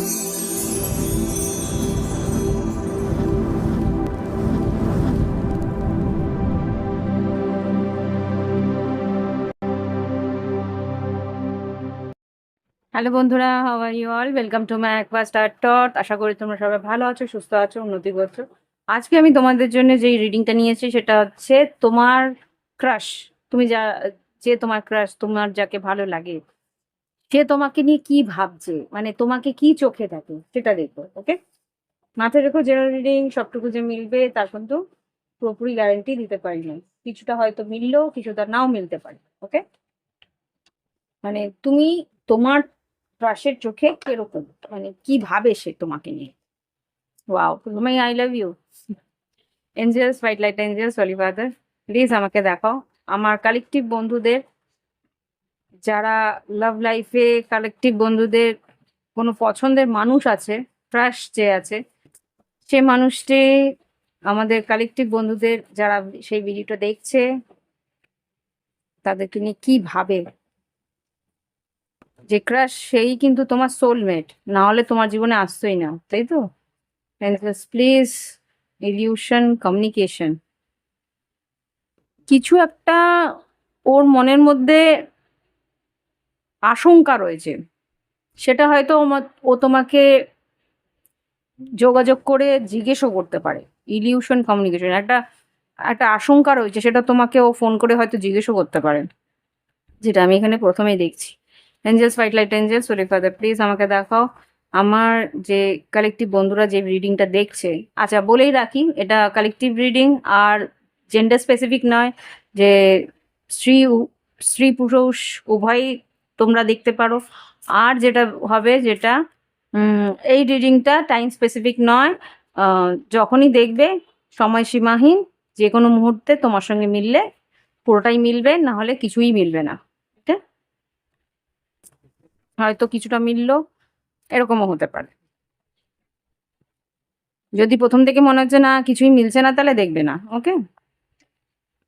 Hello বন্ধুরা, how are you all? Welcome to my aqua star টট। আশা করি তোমরা সবাই ভালো আছো, সুস্থ আছো, উন্নতি করছো। আজকে আমি তোমাদের জন্য যেই রিডিংটা নিয়েছি সেটা হচ্ছে তোমার ক্রাশ। তুমি যে তোমার ক্রাশ, তোমার যাকে ভালো লাগে, সে তোমাকে নিয়ে কি ভাবছে, মানে তোমাকে কি চোখে দেখে সেটা দেখো। ওকে, মাথায় রেখো, জেনারেল রিডিং সবটুকু যে মিলবে তার কিন্তু পুরোপুরি গ্যারান্টি দিতে পারি না। কিছুটা হয়তো মিললেও কিছুটা নাও মিলতে পারে। ওকে, মানে তুমি তোমার ক্রাশের চোখে কিরকম, মানে কি ভাবে সে তোমাকে নিয়ে। ওয়াও, তুমি I love you. Angels, white light angels, holy father, please আমাকে দেখাও আমার কালেকটিভ বন্ধুদের, যারা লাভ লাইফে কালেকটিভ বন্ধুদের কোনো পছন্দের মানুষ আছে, ক্রাশ যে আছে, সে মানুষটি আমাদের কালেকটিভ বন্ধুদের যারা সেই ভিডিওটা দেখছে তাদেরকে নিয়ে কি ভাবে। যে ক্রাশ সেই কিন্তু তোমার সোলমেট, না হলে তোমার জীবনে আসতোই না, তাই তো? প্লিজ, ইলিউশন কমিউনিকেশন, কিছু একটা ওর মনের মধ্যে আশঙ্কা রয়েছে, সেটা হয়তো ও তোমাকে যোগাযোগ করে জিজ্ঞেসও করতে পারে। ইলিউশন কমিউনিকেশন, একটা একটা আশঙ্কা রয়েছে, সেটা তোমাকে ও ফোন করে হয়তো জিজ্ঞেসও করতে পারে, যেটা আমি এখানে প্রথমেই দেখছি। Angels, white light angels, holy father, please আমাকে দেখাও আমার যে কালেকটিভ বন্ধুরা যে রিডিংটা দেখছে। আচ্ছা, বলেই রাখি, এটা কালেকটিভ রিডিং আর জেন্ডার স্পেসিফিক নয়, যে স্ত্রী স্ত্রী পুরুষ উভয়ই তোমরা দেখতে পারো। আর যেটা হবে, যেটা এই রিডিংটা টাইম স্পেসিফিক নয়, যখনই দেখবে সময়সীমাহীন, যে কোনো মুহূর্তে তোমার সঙ্গে মিললে পুরোটাই মিলবে, না হলে কিছুই মিলবে না। ঠিক, হয়তো কিছুটা মিললো, এরকমও হতে পারে। যদি প্রথম থেকে মনে হচ্ছে না কিছুই মিলছে না, তাহলে দেখবে না। ওকে,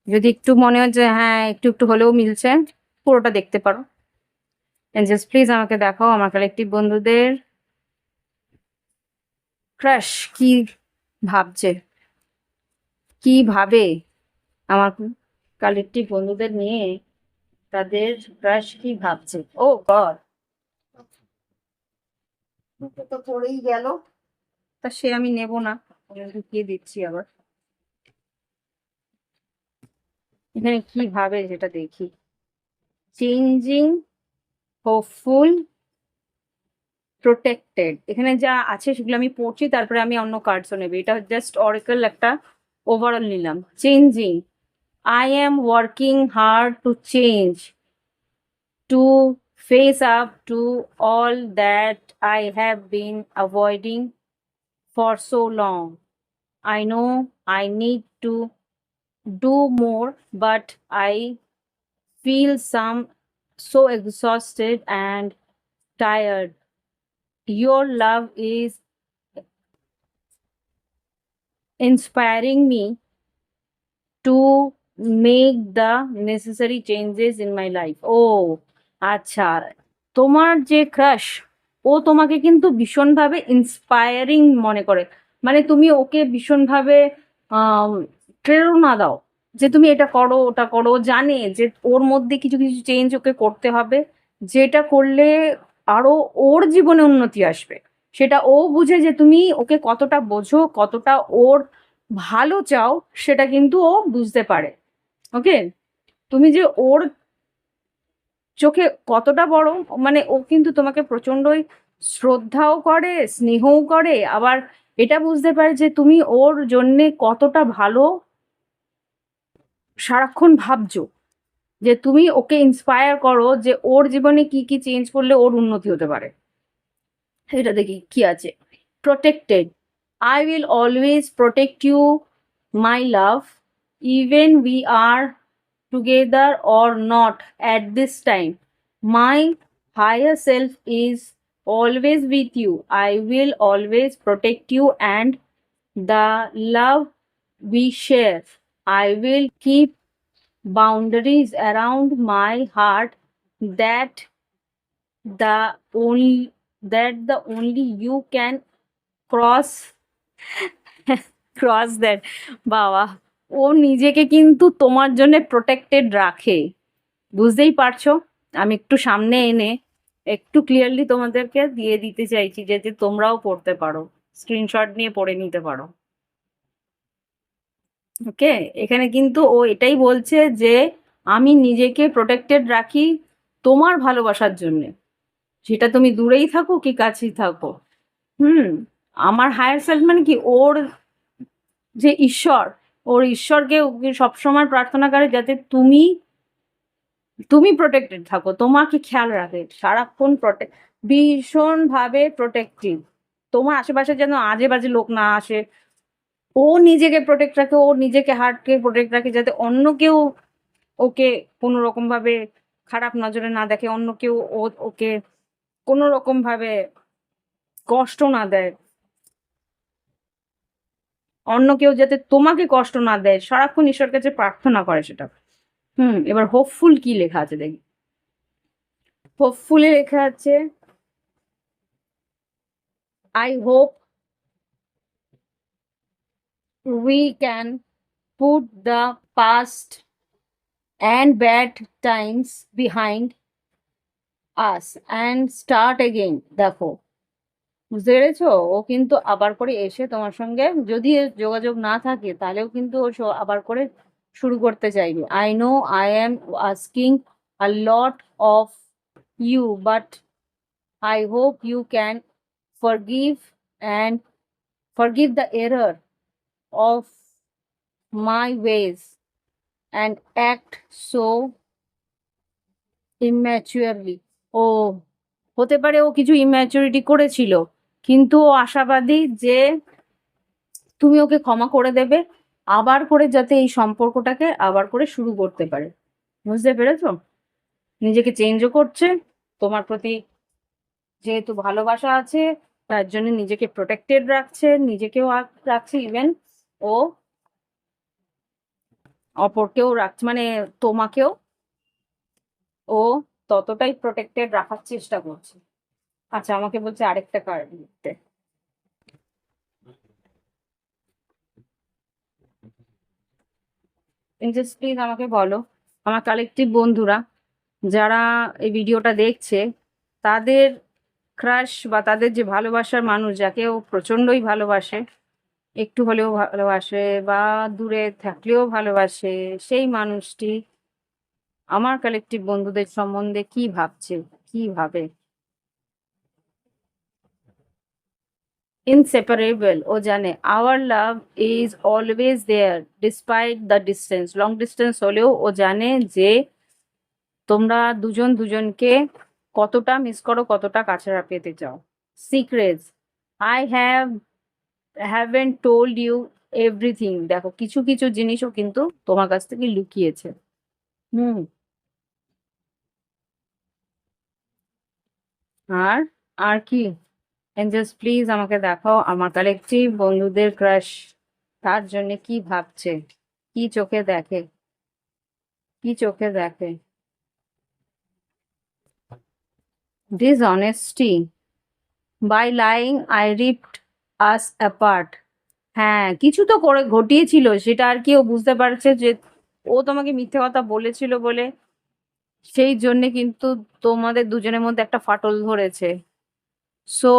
যদি একটু মনে হচ্ছে হ্যাঁ একটু একটু হলেও মিলছে, পুরোটা দেখতে পারো। এঞ্জেলস, প্লিজ আমাকে দেখাও আমার কালেকটিভ বন্ধুদের ক্রাশ কি ভাবছে, কি ভাবে আমার কালেকটিভ বন্ধুদের নিয়ে, তাদের ক্রাশ কি ভাবছে। ও গড, তো পড়েই গেল, তা সে আমি নেব না, ঢুকিয়ে দিচ্ছি আবার। এখানে কি ভাবে যেটা দেখি। চেঞ্জিং, হোপফুল, প্রোটেক্টেড, এখানে যা আছে সেগুলো আমি পড়ছি, তারপরে আমি অন্য কার্ডসও নেবে। এটা জাস্ট অরাকল একটা ওভারঅল নিলাম। Changing, I am working hard to change, to face up to all that I have been avoiding for so long. I know I need to do more, but I feel so exhausted and tired. Your love is inspiring me to make the necessary changes in my life. Oh, আচ্ছা, তোমার যে crush, ও তোমাকে কিন্তু ভীষণভাবে inspiring মনে করে। মানে তুমি ওকে ভীষণভাবে আম, প্রেরণা দাও যে তুমি এটা করো ওটা করো। ও জানে যে ওর মধ্যে কিছু কিছু চেঞ্জ ওকে করতে হবে, যেটা করলে আরো ওর জীবনে উন্নতি আসবে। সেটা ও বুঝে যে তুমি ওকে কতটা বোঝো, কতটা ওর ভালো চাও, সেটা কিন্তু ও বুঝতে পারে। ওকে, তুমি যে ওর চোখে কতটা বড়, মানে ও কিন্তু তোমাকে প্রচন্ডই শ্রদ্ধাও করে, স্নেহও করে, আবার এটা বুঝতে পারে যে তুমি ওর জন্যে কতটা ভালো সারাক্ষণ ভাবছো, যে তুমি ওকে ইন্সপায়ার করো যে ওর জীবনে কি কি চেঞ্জ করলে ওর উন্নতি হতে পারে। এটা দেখি কি আছে। Protected, I will always protect you my love, even we are together or not at this time. My higher self is always with you. I will always protect you and the love we share. I will keep boundaries around my heart that the only that the only you can cross cross that. বাবা, ও নিজেকে কিন্তু তোমার জন্য protected রাখে, বুঝতেই পারছো। আমি একটু সামনে এনে একটু ক্লিয়ারলি তোমাদেরকে দিয়ে দিতে চাইছি, যাতে তোমরাও পড়তে পারো, স্ক্রিনশট নিয়ে পড়ে নিতে পারো। ওকে, এখানে কিন্তু ও এটাই বলছে যে আমি নিজেকে প্রোটেক্টেড রাখি তোমার ভালোবাসার জন্যে, সেটা তুমি দূরেই থাকো কি কাছেই থাকো। হুম, আমার হায়ার সেলফ মানে কি, ওর যে ঈশ্বর, ওর ঈশ্বরকে ওকে সবসময় প্রার্থনা করে যাতে তুমি তুমি প্রোটেক্টেড থাকো, তোমাকে খেয়াল রাখে সারাক্ষণ, ভীষণভাবে প্রোটেক্টিভ। তোমার আশেপাশে যেন আজে বাজে লোক না আসে। ও নিজেকে প্রোটেক্ট রাখে, ও নিজেকে হার্টকে প্রোটেক্ট রাখে, যাতে অন্য কেউ ওকে কোনো রকম ভাবে খারাপ নজরে না দেখে, অন্য কেউ ওকে কোনো রকম ভাবে কষ্ট না দেয়, অন্য কেউ যাতে তোমাকে কষ্ট না দেয়, সারাক্ষণ ঈশ্বর কাছে প্রার্থনা করে সেটা। এবার হোপফুল কি লেখা আছে দেখি। হোপফুলি লেখা আছে, I hope we can put the past and bad Times behind us and start again. দেখো, বুঝতে পেরেছো, ও কিন্তু আবার করে এসে তোমার সঙ্গে যদি এর যোগাযোগ না থাকে তাহলেও কিন্তু ও আবার করে শুরু করতে চাইবে। I know I am asking a lot of you, but I hope you can forgive and forgive the error of my ways and act so immaturely. ও হতে পারে ও কিছু ইম্যাচুরিটি করেছিল, কিন্তু ও আশাবাদী যে তুমি ওকে ক্ষমা করে দেবে, আবার করে যাতে এই সম্পর্কটাকে আবার করে শুরু করতে পারে। বুঝতে পেরেছো, নিজেকে চেঞ্জও করছে, তোমার প্রতি যেহেতু ভালোবাসা আছে তার জন্য নিজেকে প্রোটেক্টেড রাখছে, নিজেকেও রাখছে, ইভেন ও অপরকেও রাখছে, মানে তোমাকেও ও ততটাই প্রোটেক্টেড রাখার চেষ্টা করছে। আচ্ছা, আমাকে বলছে আরেকটা কার্ড লিখতে। জাস্ট প্লিজ আমাকে বলো, আমার কালেকটিভ বন্ধুরা যারা এই ভিডিওটা দেখছে, তাদের ক্রাশ বা তাদের যে ভালোবাসার মানুষ, যাকে ও প্রচণ্ডই ভালোবাসে, একটু হলেও ভালোবাসে বা দূরে থাকলেও ভালোবাসে, সেই মানুষটি আমার কালেকটিভ বন্ধুদের সম্বন্ধে কি ভাবছে, কি ভাবে। ইনসেপারেবল, ও জানে our love is always there despite the distance. Long distance হলেও ও জানে যে তোমরা দুজন দুজনকে কতটা মিস করো, কতটা কাছে পেতে চাও। Secrets, I haven't told you everything. দেখো, কিছু কিছু জিনিসও কিন্তু তোমার কাছ থেকে লুকিয়েছে। হুম, আর আর কি, জাস্ট প্লিজ আমাকে দেখাও আমার কালেকটিভ বন্ধুদের ক্রাশ তার জন্য কি ভাবছে, কি চোখে দেখে, কি চোখে দেখে। Dishonesty, by lying I ripped us apart. হ্যাঁ, কিছু তো করে ঘটিয়েছিল, সেটা আর কি ও বুঝতে পারছে যে ও তোমাকে মিথ্যে কথা বলেছিল বলে সেই জন্যে কিন্তু তোমাদের দুজনের মধ্যে একটা ফাটল ধরেছে। সো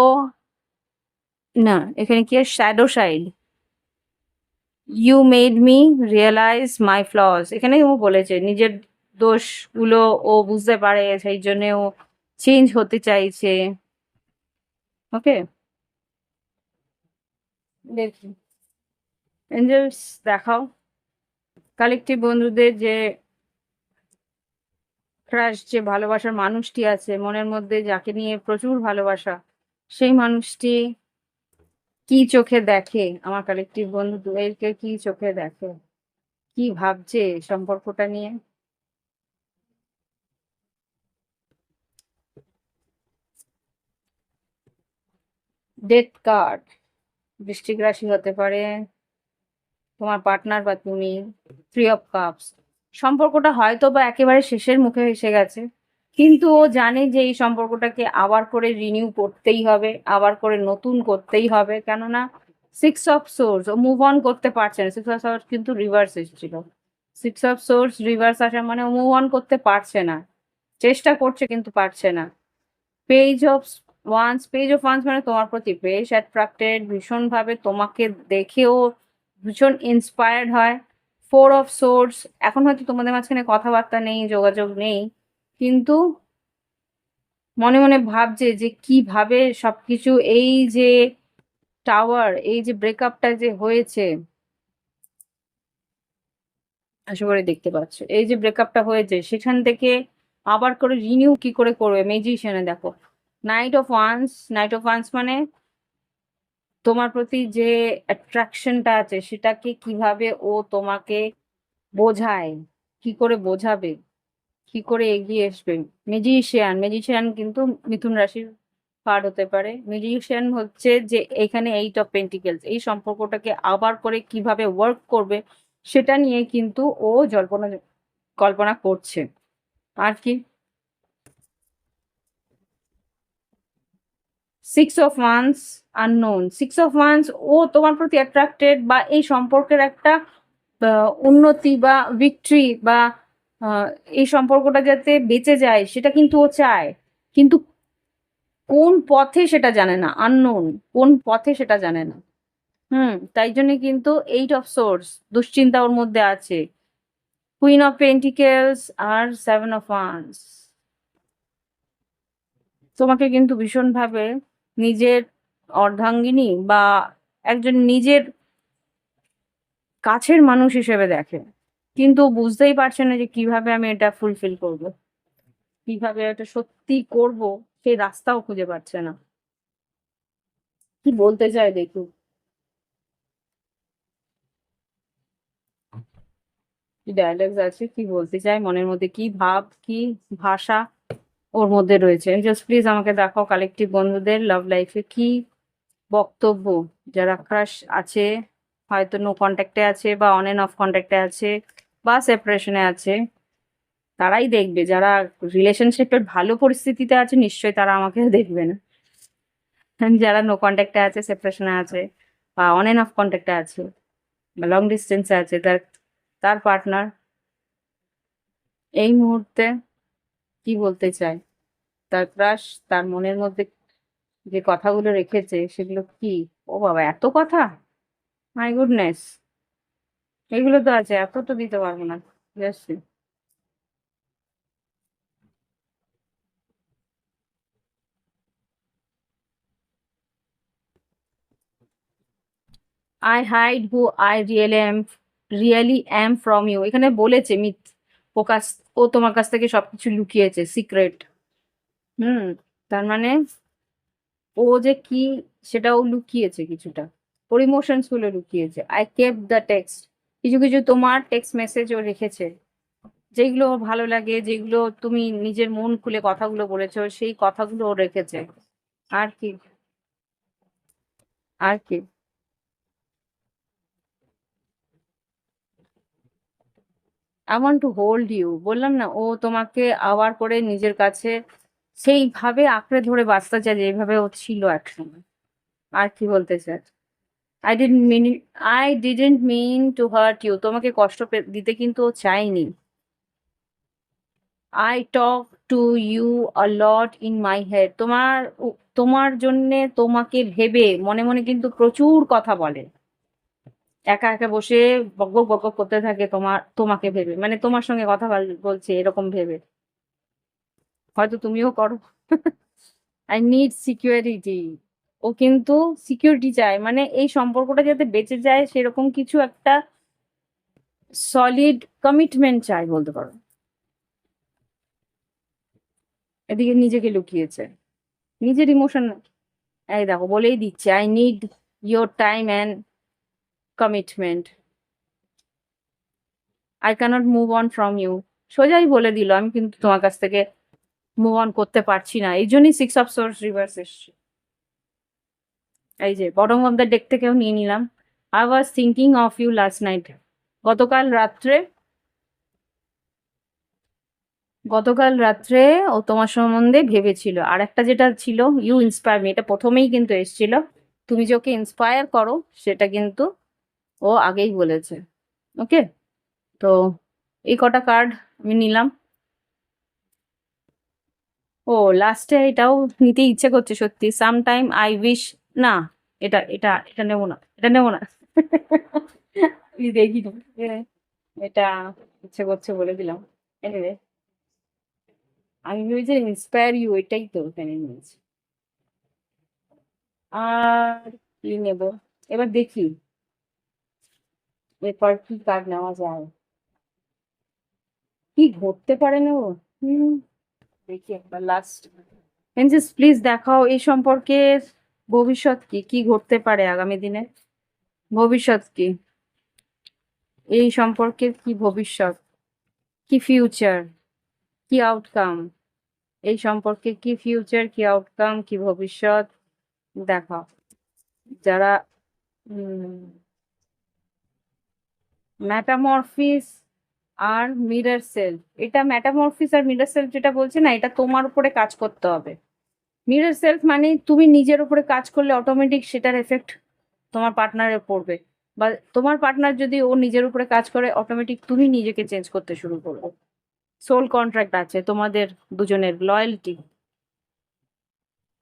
না, এখানে কি shadow side, you made me realize my flaws. এখানে ও বলেছে নিজের দোষগুলো ও বুঝতে পারে, সেই জন্য ও চেঞ্জ হতে চাইছে। ওকে, দেখি এঞ্জেলস দেখাও কালেকটিভ বন্ধুদের যে ক্রাশ, যে ভালোবাসার মানুষটি আছে মনের মধ্যে, যাকে নিয়ে প্রচুর ভালোবাসা, সেই মানুষটি কি চোখে দেখে, আমার কালেকটিভ বন্ধুদেরকে কি চোখে দেখে, কি ভাবছে সম্পর্কটা নিয়ে। ডেথ কার্ড, বৃশ্চিক রাশি হতে পারে তোমার পার্টনার বা তুমি। থ্রি অফ কাপস, সম্পর্কটা হয়তো বা একেবারে শেষের মুখে এসে গেছে, কিন্তু ও জানে যে এই সম্পর্কটাকে আবার করে রিনিউ করতেই হবে, আবার করে নতুন করতেই হবে। কেননা 6 অফ সোর্স ও মুভ অন করতে পারছে না। 6 অফ সোর্স কিন্তু রিভার্স এসেছিল। 6 অফ সোর্স রিভার্স আসা মানে ও মুভ অন করতে পারছে না। চেষ্টা করছে কিন্তু পারছে না। Page of page of wands মানে তোমার প্রতি বেশ অ্যাট্রাক্টেড, ভীষণভাবে তোমাকে দেখেও ভীষণ ইন্সপায়ার্ড হয়। 4 অফ সোর্স এখন হয়তো তোমাদের মাঝখানে কথাবার্তা নেই, যোগাযোগ নেই, কিন্তু মনে মনে ভাবছে যে কিভাবে সবকিছু এই যে টাওয়ার, এই যে ব্রেকআপটা যে হয়েছে, আশা করি দেখতে পাচ্ছ, এই যে ব্রেকআপটা হয়েছে সেখান থেকে আবার করে রিনিউ কি করে করবে। ম্যাজিশিয়ানে দেখো নাইট অফ ওয়ান্স মানে তোমার প্রতি যে অ্যাট্রাকশনটা আছে সেটাকে কিভাবে ও তোমাকে বোঝায়, কি করে বোঝাবে, কি করে এগিয়ে আসবে। ম্যাজিশিয়ান কিন্তু মিথুন রাশির কার্ড হতে পারে। ম্যাজিশিয়ান হচ্ছে যে এখানে 8 অফ পেন্টিকেলস, এই সম্পর্কটাকে আবার করে কিভাবে ওয়ার্ক করবে সেটা নিয়ে কিন্তু ও জল্পনা কল্পনা করছে। আর কি 6 of wands unknown, 6 of wands ও তোমার প্রতি অ্যাট্রাক্টেড, বা এই সম্পর্কের একটা উন্নতি বা ভিক্টরি বা আহ, এই সম্পর্কটা যাতে বেঁচে যায় সেটা কিন্তু ও চায়, কিন্তু কোন পথে সেটা জানে না। আননোন, কোন পথে সেটা জানে না। তাই জন্য কিন্তু 8 অফ সোর্স দুশ্চিন্তা ওর মধ্যে আছে। কুইন অফ পেন্টিকেলস আর 7 অফ ওয়ান্স তোমাকে কিন্তু ভীষণভাবে নিজের অর্ধাঙ্গিনী বা একজন নিজের কাছের মানুষ হিসেবে দেখে, কিন্তু ও বুঝতেই পারছে না যে কিভাবে আমি এটা ফুলফিল করব, কিভাবে এটা সত্যি করব, সেই রাস্তাও খুঁজে পাচ্ছে না। কি বলতে চায় দেখুন, কি ডায়ালগস আছে, কি বলতে চায়, মনের মধ্যে কি ভাব, কি ভাষা ওর মধ্যে রয়েছে। জাস্ট প্লিজ আমাকে দেখাও কালেকটিভ বন্ধুদের লাভ লাইফে কি বক্তব্য। যারা ক্রাশ আছে, হয়তো নো কন্ট্যাক্টে আছে বা অন এন্ড অফ কন্ট্যাক্টে আছে বা সেপারেশনে আছে, তারাই দেখবে। যারা রিলেশনশিপের ভালো পরিস্থিতিতে আছে নিশ্চয়ই তারা আমাকে দেখবে না। যারা নো কন্ট্যাক্টে আছে, সেপারেশনে আছে, বা অন এন্ড অফ কন্ট্যাক্টে আছে, বা লং ডিস্টেন্সে আছে, তার তার পার্টনার এই মুহূর্তে কি বলতে চায়, তার ক্রাশ তার মনের মধ্যে যে কথাগুলো রেখেছে সেগুলো কি। ও বাবা, এত কথা! মাই গুডনেস, এগুলো তো আছে, এত তো দিতে পারবো না। Just I hide who I really am from you, এখানে বলেছে মিথ, প্রকাশ, ও তোমার কাছ থেকে সবকিছু লুকিয়েছে, সিক্রেট। হুম তার মানে ও যে কি সেটা ও লুকিয়েছে কিছুটা, ওর ইমোশনস গুলো লুকিয়েছে। আই কেপ দ্য টেক্সট, কিছু কিছু তোমার টেক্সট মেসেজ ও রেখেছে, যেগুলো ওর ভালো লাগে, যেগুলো তুমি নিজের মন খুলে কথাগুলো বলেছো, সেই কথাগুলো ও রেখেছে। আর কি, আর কি I want to hold you, বললাম না, ও তোমাকে আবার করে নিজের কাছে সেইভাবে আঁকড়ে ধরে বাঁচতে চায় যেভাবে ও ছিল একসময়। আর কি বলতে চায়, I didn't mean I didn't mean to hurt you, তোমাকে কষ্ট দিতে কিন্তু ও চায়নি। I talk to you a lot in my head, তোমার জন্যে তোমাকে ভেবে মনে মনে কিন্তু প্রচুর কথা বলে। একা একা বসে বকবক বকবক করতে থাকে তোমাকে ভেবে, মানে তোমার সঙ্গে কথা বলছে এরকম ভেবে। হয়তো তুমিও করো। আই নিড সিকিউরিটি, ও কিন্তু সিকিউরিটি চায়, মানে এই সম্পর্কটা যাতে বেঁচে যায় সেরকম কিছু একটা সলিড কমিটমেন্ট চাই বলতে পারো। এদিকে নিজেকে লুকিয়েছে, নিজের ইমোশন, এই দেখো বলেই দিচ্ছে, I need your time and commitment, I cannot move on from you, সোজাই বলে দিল আমি কিন্তু তোমার কাছ থেকে মুভ অন করতে পারছি না। এই জন্যই 6 অফ সোর্স রিভার্স এসছে। এই যে বটম অফ দ্য ডেক থেকেও নিয়ে নিলাম। I was thinking of you last night, গতকাল রাত্রে গতকাল রাত্রে ও তোমার সম্বন্ধে ভেবেছিল। আর একটা যেটা ছিল, ইউ ইন্সপায়ার মি, এটা প্রথমেই কিন্তু এসেছিল। তুমি যে ওকে ইন্সপায়ার করো সেটা কিন্তু ও আগেই বলেছে। ওকে, তো এই কটা কার্ড আমি নিলাম। ও লাস্টে এটাও নিতে ইচ্ছে করছে সত্যি, সাম টাইম আই উইশ। না, এটা এটা এটা নেবো না, এটা নেবো না। আমি দেখিনি। এটা ইচ্ছে করছে বলে দিলাম। এনিওয়ে, আমি ভেবেছি ইন্সপায়ার ইউ, এটাই তো এখানে নিয়েছি। আর কি নেব এবার দেখি, এরপর কি কার্ড নেওয়া যায়, কি ঘটতে পারে নেব। হুম, দেখি একবার লাস্ট। এঞ্জেলস প্লিজ দেখাও এই সম্পর্কে ভবিষ্যৎ কি, কি ঘটতে পারে আগামী দিনে, ভবিষ্যৎ কি, এই সম্পর্কের কি ভবিষ্যৎ, কি ফিউচার, কি আউটকাম, এই সম্পর্কে কি ফিউচার, কি আউটকাম, কি ভবিষ্যৎ দেখাও। যারা ম্যাটামরফিস আর মিরর সেলফ, এটা ম্যাটামরফিস আর মিরর সেলফ যেটা বলছে না, এটা তোমার উপরে কাজ করতে হবে। মিরর সেলফ মানে তুমি নিজের উপরে কাজ করলে অটোমেটিক সেটার এফেক্ট তোমার পার্টনারে পড়বে, বা তোমার পার্টনার যদি ও নিজের উপরে কাজ করে অটোমেটিক তুমি নিজেকে চেঞ্জ করতে শুরু করবে। সোল কন্ট্রাক্ট আছে তোমাদের দুজনের, লয়্যালটি।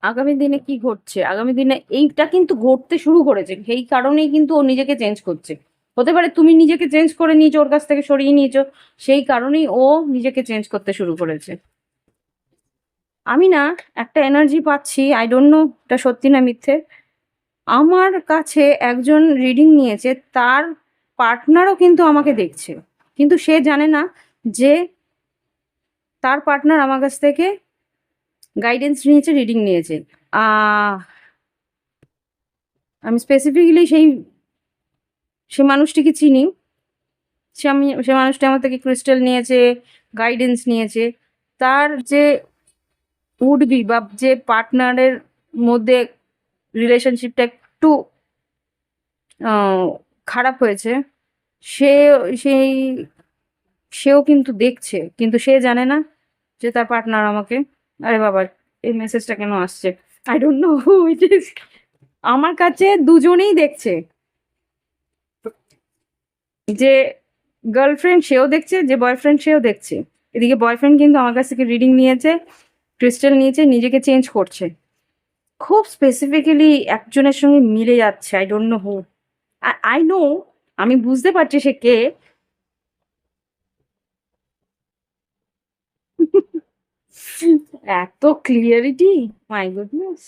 আগামী দিনে কি ঘটছে, আগামী দিনে এইটা কিন্তু ঘটতে শুরু করেছে, সেই কারণেই কিন্তু ও নিজেকে চেঞ্জ করছে। হতে পারে তুমি নিজেকে চেঞ্জ করে নিয়েছো, ওর কাছ থেকে সরিয়ে নিয়েছো, সেই কারণেই ও নিজেকে চেঞ্জ করতে শুরু করেছে। আমি না একটা এনার্জি পাচ্ছি, আই ডোন্ট নো এটা সত্যি না মিথ্যে। আমার কাছে একজন রিডিং নিয়েছে, তার পার্টনারও কিন্তু আমাকে দেখছে, কিন্তু সে জানে না যে তার পার্টনার আমার কাছ থেকে গাইডেন্স নিয়েছে, রিডিং নিয়েছে। আহ আমি স্পেসিফিক্যালি সে মানুষটিকে চিনি। সে মানুষটি আমার থেকে ক্রিস্টাল নিয়েছে, গাইডেন্স নিয়েছে। তার যে উড বি বা যে পার্টনারের মধ্যে রিলেশনশিপটা একটু খারাপ হয়েছে, সে সেই সেও কিন্তু দেখছে, কিন্তু সে জানে না যে তার পার্টনার আমাকে, আরে বাবা এই মেসেজটা কেন আসছে, I don't know who it is. আমার কাছে দুজনেই দেখছে, যে গার্লফ্রেন্ড সেও দেখছে, যে বয়ফ্রেন্ড সেও দেখছে। এদিকে বয়ফ্রেন্ড কিন্তু আমার কাছ থেকে রিডিং নিয়েছে, ক্রিস্টাল নিয়েছে, নিজেকে চেঞ্জ করছে। খুব স্পেসিফিক্যালি একজনের সঙ্গে মিলে যাচ্ছে, I don't know who. I know, আমি বুঝতে পারছি সে কে। এত clarity, my goodness.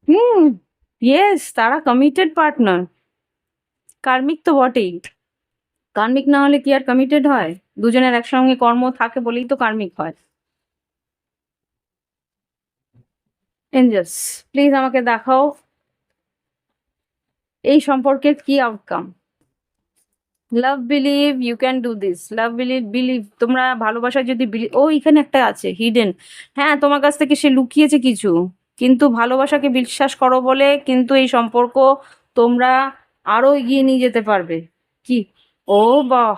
Hmm, yes, তারা কমিটেড পার্টনার। কার্মিক তো বটেই, কার্মিক না হলে কি আর কমিটেড হয়? দুজনের একসঙ্গে কর্ম থাকে বলেই তো কার্মিক হয়। এঞ্জেলস প্লিজ আমাকে দেখাও এই সম্পর্কের কি outcome. Love believe you can do this, love believe, believe তোমরা ভালোবাসায় যদি ও এখানে একটা আছে হিডেন। হ্যাঁ, তোমার কাছ থেকে সে লুকিয়েছে কিছু, কিন্তু ভালোবাসাকে বিশ্বাস করো বলে কিন্তু এই সম্পর্ক তোমরা আরো এগিয়ে নিয়ে যেতে পারবে। কি, ও বাহ,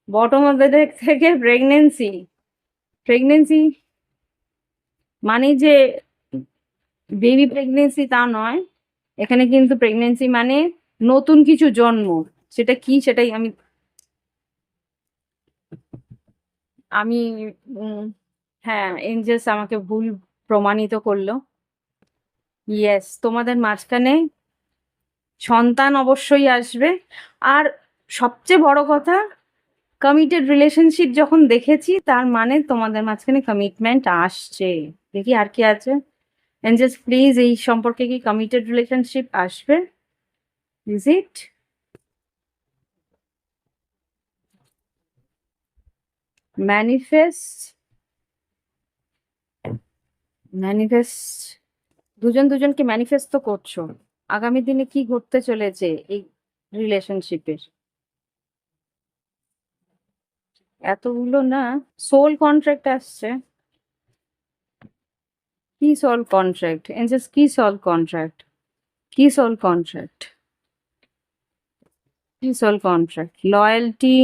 বটম অফ দ্য ডেক থেকে প্রেগনেন্সি। প্রেগনেন্সি মানে যে বেবি প্রেগনেন্সি তা নয়, এখানে কিন্তু প্রেগনেন্সি মানে নতুন কিছু জন্ম। সেটা কি, সেটাই আমি আমি উম, হ্যাঁ, এঞ্জেলস আমাকে ভুল প্রমাণিত করলো। ইয়েস, তোমাদের মাঝখানে সন্তান অবশ্যই আসবে। আর সবচেয়ে বড় কথা, কমিটেড রিলেশনশিপ যখন দেখেছি তার মানে তোমাদের মাঝখানে কমিটমেন্ট আসছে। দেখি আর কি আছে। এঞ্জেলস প্লিজ এই সম্পর্কে কি কমিটেড রিলেশনশিপ আসবে? Is it? ম্যানিফেস্ট, ম্যানিফেস্ট, দুজন দুজনকে ম্যানিফেস্ট তো করছো। আগামী দিনে কি ঘটতে চলেছে এই রিলেশনশিপের? এতগুলো না, সোল কন্ট্রাক্ট আসছে। কি সোল কন্ট্রাক্ট এঞ্জেলস, কি সোল কন্ট্রাক্ট, কি সোল কন্ট্রাক্ট, কি সোল কন্ট্রাক্ট? লয়্যালটি,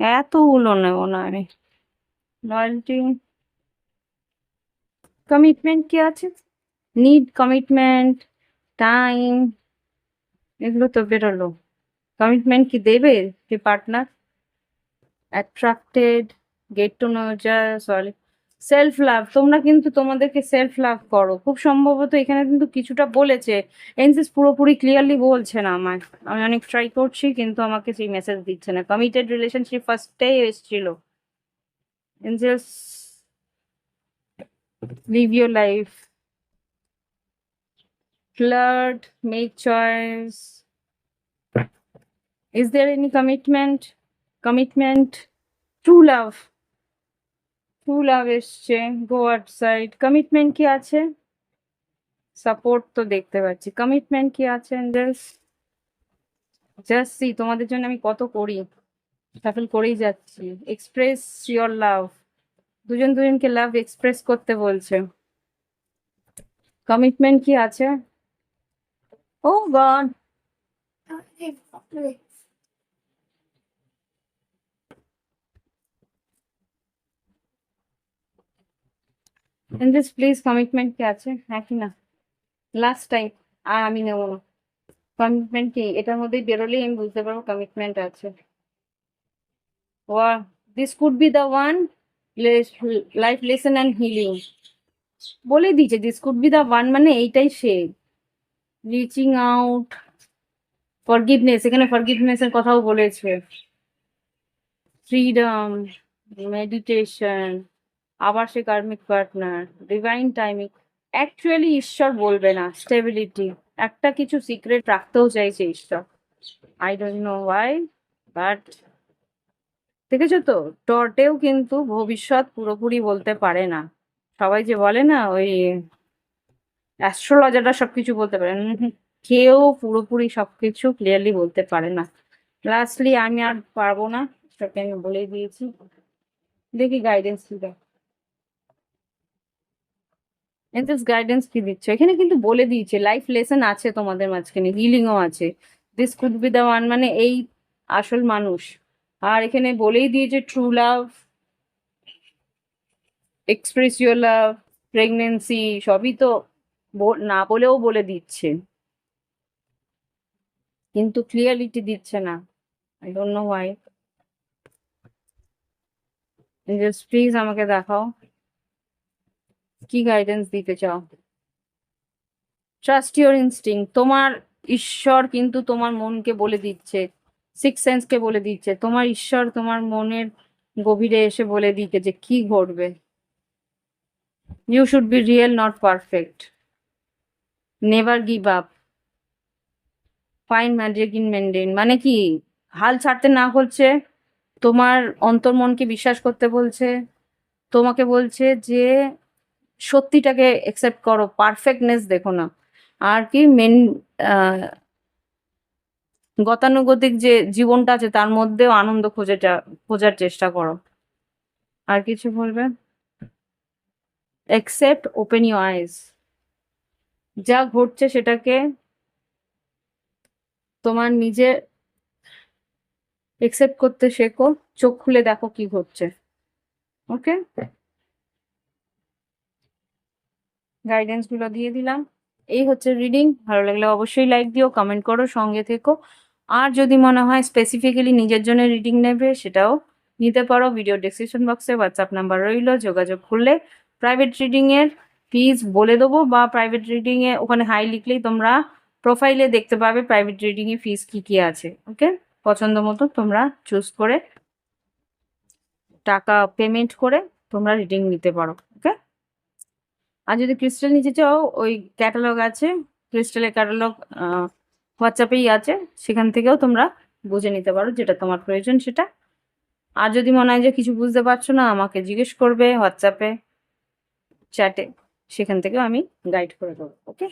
এতগুলো নেবো না আমি। লয়্যালটি, কমিটমেন্ট কি আছে? নিড, কমিটমেন্ট, টাইম, এগুলো তো বেরোলো। কমিটমেন্ট কি দেবে যে partner? Attracted, get to know, sorry, self love. তোমরা কিন্তু তোমাদেরকে সেলফ লাভ করো খুব সম্ভবত। এখানে কিন্তু কিছুটা বলেছে, এনসিস পুরোপুরি ক্লিয়ারলি বলছে না আমায়। আমি অনেক ট্রাই করছি কিন্তু আমাকে সেই মেসেজ দিচ্ছে না। কমিটেড রিলেশনশিপ ফার্স্টেই এসেছিল। এনসিস, live your life, flirt, make choice, is there any commitment? Commitment, true love, true love এসছে, গো আউটসাইড। কমিটমেন্ট কি আছে? সাপোর্ট তো দেখতে পাচ্ছি। কমিটমেন্ট কি আছে? জাস্ট জাস্ট সি, তোমাদের জন্য আমি কত করি, সাফল করেই যাচ্ছি। এক্সপ্রেস ইয়োর লাভ, দুজন দুজনকে লাভ এক্সপ্রেস করতে বলছে। কমিটমেন্ট কি আছে? Oh God, in this please commitment কি আছে? হ্যাঁ কি না? লাস্ট টাইম, আর আমি নেবো না। কমিটমেন্ট কি? এটার মধ্যেই বেরোলেই আমি বুঝতে পারবো কমিটমেন্ট আছে। ওয়া, this could be the one, life lesson and healing. বলে দিয়েছে this could be the one, মানে এইটাই সে। রিচিং আউট, ফরগিভনেস, এখানে ফরগিভনেস এর কথাও বলেছে। ফ্রিডম, মেডিটেশন, আবার সে কার্মিক পার্টনার, ডিভাইন টাইমিং। অ্যাকচুয়ালি ঈশ্বর বলবে না, স্টেবিলিটি, একটা কিছু সিক্রেট রাখতেও চাইছে ঈশ্বর। I don't know Y, but দেখেছো তো, টটেও কিন্তু ভবিষ্যৎ পুরোপুরি বলতে পারে না। সবাই যে বলে না ওই অ্যাস্ট্রোলজাররা সবকিছু বলতে পারে, কেউ পুরোপুরি সবকিছু ক্লিয়ারলি বলতে পারে না। লাস্টলি আমি আর পারবো না, সেটাকে আমি বলে দিয়েছি। দেখি গাইডেন্স কি দেয়। এনজেলস গাইডেন্স কি দিচ্ছে? এখানে কিন্তু বলে দিয়েছে লাইফ লেসন আছে তোমাদের মাঝখানে, হিলিংও আছে। This could be the one, মানে এই আসল মানুষ। আর এখানে বলেই দিয়েছে true love, express your love, pregnancy, সবই তো না বলেও বলে দিচ্ছে, কিন্তু ক্লিয়ারিটি দিচ্ছে না। I don't know why. Just please আমাকে দেখাও কি গাইডেন্স দিতে চাও। ট্রাস্ট ইউর ইনস্টিং, তোমার ঈশ্বর কিন্তু তোমার মনকে বলে দিচ্ছে, সিক্স সেন্সকে বলে দিচ্ছে। তোমার ঈশ্বর তোমার মনের গভীরে এসে বলে দিচ্ছে যে কি ঘটবে। You should be real, not perfect, never give up, fine magic in maintain. মানে কি, হাল ছাড়তে না বলছে, তোমার অন্তর্মনকে বিশ্বাস করতে বলছে, তোমাকে বলছে যে সত্যিটাকে একসেপ্ট করো, পারফেক্টনেস দেখো না। আর কি মেন, গতানুগতিক যে জীবনটা আছে তার মধ্যেও আনন্দ খোঁজার চেষ্টা করো। আর কিছু বলবে? একসেপ্ট, ওপেন ইউর আইজ, যা ঘটছে সেটাকে তোমার নিজে একসেপ্ট করতে শেখো, চোখ খুলে দেখো কি ঘটছে। ওকে, গাইডেন্স গুলো দিয়ে দিলাম। এই হচ্ছে রিডিং। ভালো লাগলে অবশ্যই লাইক দিও, কমেন্ট করো, সঙ্গে থেকো। আর যদি মনে হয় স্পেসিফিক্যালি নিজের জন্য রিডিং নেবে, সেটাও নিতে পারো। ভিডিও ডেসক্রিপশন বক্সে হোয়াটসঅ্যাপ নাম্বার রইলো, যোগাযোগ করলে প্রাইভেট রিডিং এর ফিজ বলে দেবো, বা প্রাইভেট রিডিং এ ওখানে হাই লিখলেই তোমরা প্রোফাইলে দেখতে পাবে প্রাইভেট রিডিং এর ফিজ কি কি আছে। ওকে, পছন্দ মতো তোমরা চুজ করে টাকা পেমেন্ট করে তোমরা রিডিং নিতে পারো। ওকে, আর যদি ক্রিস্টাল নিতে চাও, ওই ক্যাটালগ আছে, ক্রিস্টালের ক্যাটালগ হোয়াটসঅ্যাপেই আছে, সেখান থেকেও তোমরা বুঝে নিতে পারো যেটা তোমার প্রয়োজন সেটা। আর যদি মনে হয় যে কিছু বুঝতে পারছো না, আমাকে জিজ্ঞেস করবে হোয়াটসঅ্যাপে, চ্যাটে, সেখান থেকেও আমি গাইড করে দেবো। Okay,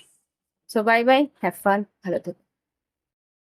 so bye bye, have fun, ভালো থেকো।